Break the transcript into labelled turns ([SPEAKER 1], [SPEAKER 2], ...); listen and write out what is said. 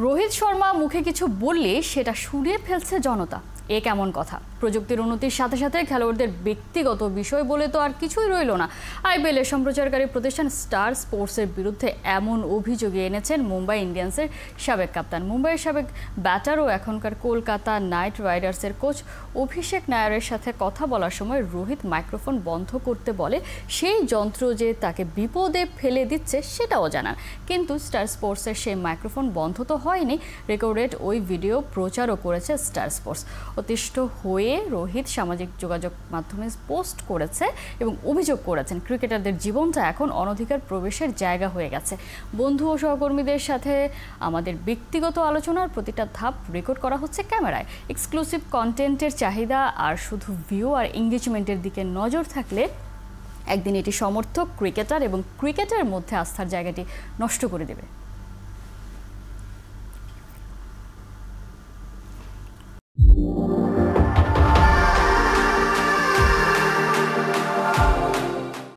[SPEAKER 1] রোহিত শর্মা মুখে কিছু বললে সেটা শুনিয়ে ফেলছে জনতা। এ কেমন কথা? প্রযুক্তির উন্নতির সাথে সাথে খেলোয়াড়দের ব্যক্তিগত বিষয় বলে তো আর কিছুই রইল না। আইপিএলের সম্প্রচারকারী প্রতিষ্ঠান স্টার স্পোর্টসের বিরুদ্ধে এমন অভিযোগে এনেছেন মুম্বাই ইন্ডিয়ান্সের সাবেক কাপ্তান, মুম্বাইয়ের সাবেক ব্যাটার ও এখনকার কলকাতা নাইট রাইডার্সের কোচ অভিষেক নায়ারের সাথে কথা বলার সময় রোহিত মাইক্রোফোন বন্ধ করতে বলে সেই যন্ত্র যে তাকে বিপদে ফেলে দিচ্ছে সেটাও জানান। কিন্তু স্টার স্পোর্টসের সেই মাইক্রোফোন বন্ধ তো হয়নি, রেকর্ডেড ওই ভিডিও প্রচারও করেছে স্টার স্পোর্টস। অতিষ্ঠ হয়ে রোহিত সামাজিক যোগাযোগ মাধ্যমে পোস্ট করেছে এবং অভিযোগ করেছেন ক্রিকেটারদের জীবনটা এখন অনধিকার প্রবেশের জায়গা হয়ে গেছে। বন্ধু ও সহকর্মীদের সাথে আমাদের ব্যক্তিগত আলোচনার প্রতিটা ধাপ রেকর্ড করা হচ্ছে ক্যামেরায়। এক্সক্লুসিভ কন্টেন্টের চাহিদা আর শুধু ভিউ আর এঙ্গেজমেন্টের দিকে নজর থাকলে একদিন এটি সমর্থক, ক্রিকেটার এবং ক্রিকেটের মধ্যে আস্থার জায়গাটি নষ্ট করে দেবে।